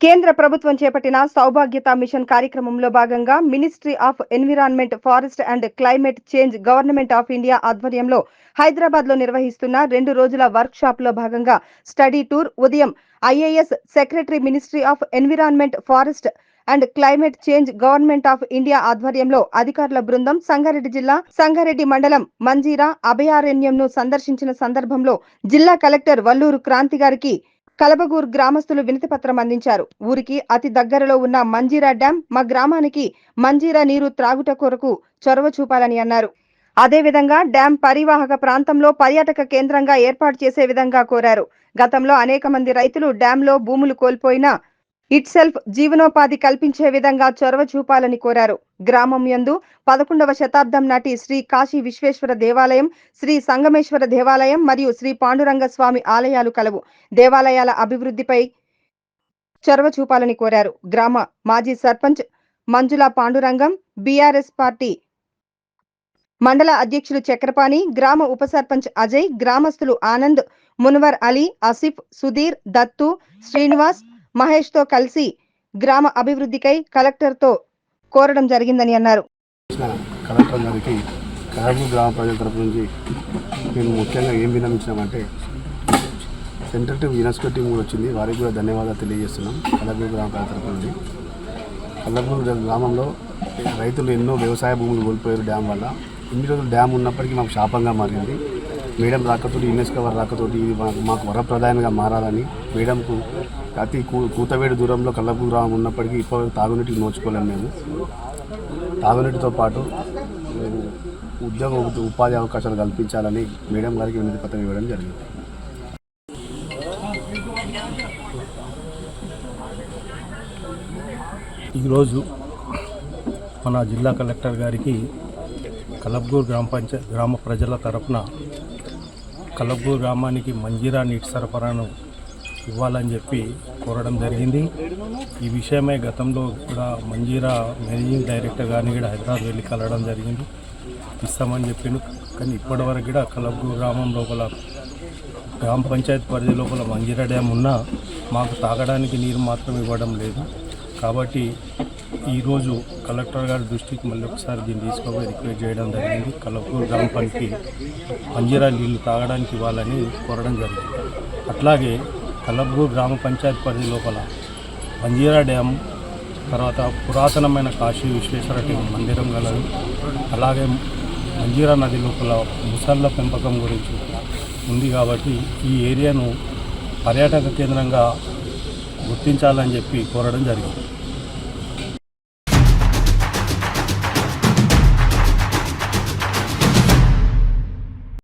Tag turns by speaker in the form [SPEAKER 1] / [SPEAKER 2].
[SPEAKER 1] కేంద్ర ప్రభుత్వం చేపట్టిన సౌభాగ్యత మిషన్ కార్యక్రమంలో భాగంగా ministry of environment, forest and climate change government of India ఆధ్వర్యంలో హైదరాబాద్ లో నిర్వహిస్తున్న 2 రోజుల వర్క్ షాప్ లో భాగంగా స్టడీ టూర్ ఉదయం IAS secretary, ministry of environment, forest and climate change government of India ఆధ్వర్యంలో అధికారుల బృందం సంగారెడ్డి జిల్లా సంగారెడ్డి మండలం మంజీరా అభయారణ్యంను సందర్శించిన సందర్భంలో జిల్లా కలెక్టర్ వల్లూరు క్రాంతి గారికి కలబగూర్ గ్రామస్తులు వినతిపత్రం అందించారు. ఊరికి అతి దగ్గరలో ఉన్న మంజీరా డ్యాం మా గ్రామానికి మంజీరా నీరు త్రాగుట కొరకు చొరవ చూపాలని అన్నారు. అదేవిధంగా డ్యాం పరివాహక ప్రాంతంలో పర్యాటక కేంద్రంగా ఏర్పాటు చేసే విధంగా కోరారు. గతంలో అనేక మంది రైతులు డ్యాంలో భూములు కోల్పోయినా ఇట్ సెల్ఫ్ జీవనోపాధి కల్పించే విధంగా చొరవ చూపాలని కోరారు. గ్రామం యందు 11వ శతాబ్దం నాటి శ్రీ కాశీ విశ్వేశ్వర దేవాలయం, శ్రీ సంగమేశ్వర దేవాలయం మరియు శ్రీ పాండురంగ స్వామి ఆలయాలు కలవు. దేవాలయాల అభివృద్ధిపై చొరవ చూపాలని కోరారు. గ్రామ మాజీ సర్పంచ్ మంజుల పాండురంగం, బీఆర్ఎస్ పార్టీ మండల అధ్యక్షులు చక్రపాణి, గ్రామ ఉప సర్పంచ్ అజయ్, గ్రామస్తులు ఆనంద్, మున్వర్ అలీ, ఆసిఫ్, సుధీర్, దత్తు, శ్రీనివాస్, మహేష్ తో కలిసి గ్రామ అభివృద్ధికై కలెక్టర్ తో కోరడం జరిగిందని అన్నారు.
[SPEAKER 2] కలెక్టర్ గారికి కలబగూర్ గ్రామ ప్రజల తరపు నుంచి మేము ముఖ్యంగా ఏం విన్నవించినామంటే సెంట్రల్ యునెస్కో టీం కూడా వచ్చింది, వారికి కూడా ధన్యవాదాలు తెలియజేస్తున్నాం. కలబగూర్ గ్రామ ప్రజల తరపు నుంచి కలబగూర్ గ్రామంలో రైతులు ఎన్నో వ్యవసాయ భూములు కోల్పోయారు డ్యామ్ వల్ల. ఇన్ని రోజులు డ్యామ్ ఉన్నప్పటికీ మాకు శాపంగా మారింది. మేడం రాకతోటి, యునెస్కో వారి రాకతోటి ఇది మాకు వరప్రదాయంగా మారాలని మేడంకు అతి కూతవేడు దూరంలో కల్లబగూర్ గ్రామం ఉన్నప్పటికీ ఇప్పటివరకు తాగునీటికి నోచుకోలేము. మేము తాగునీటితో పాటు ఉపాధి అవకాశాలు కల్పించాలని మేడం గారికి వినతి పత్రం ఇవ్వడం జరిగింది.
[SPEAKER 3] ఈరోజు మన జిల్లా కలెక్టర్ గారికి కలబగూర్ గ్రామ ప్రజల తరఫున కలబగూర్ గ్రామానికి మంజీరా నీటి సరఫరాను ఇవ్వాలని చెప్పి కోరడం జరిగింది. ఈ విషయమై గతంలో కూడా మంజీరా మేనేజింగ్ డైరెక్టర్ గారిని కూడా హైదరాబాద్ వెళ్ళి కలవడం జరిగింది. ఇస్తామని చెప్పిండు. కానీ ఇప్పటివరకు కూడా కలబగూర్ గ్రామం లోపల గ్రామ పంచాయతీ పరిధి లోపల మంజీరా డ్యామ్ ఉన్నా మాకు తాగడానికి నీరు మాత్రం ఇవ్వడం లేదు. కాబట్టి ఈరోజు కలెక్టర్ గారి దృష్టికి మళ్ళీ ఒకసారి దీన్ని తీసుకుపోయి రిక్వెస్ట్ చేయడం జరిగింది. కలబగూర్ గ్రామ పంచాయతీ మంజీరా నీళ్లు తాగడానికి ఇవ్వాలని కోరడం జరిగింది. అట్లాగే కలబగూర్ గ్రామ పంచాయతీ పరిధి లోపల మంజీరా డ్యామ్ తర్వాత పురాతనమైన కాశీ విశ్వేశ్వర మందిరం గలదు. అలాగే మంజీరా నది లోపల ముసళ్ళ పెంపకం గురించి ఉంది. కాబట్టి ఈ ఏరియాను పర్యాటక కేంద్రంగా గుర్తించాలని చెప్పి కోరడం జరిగింది.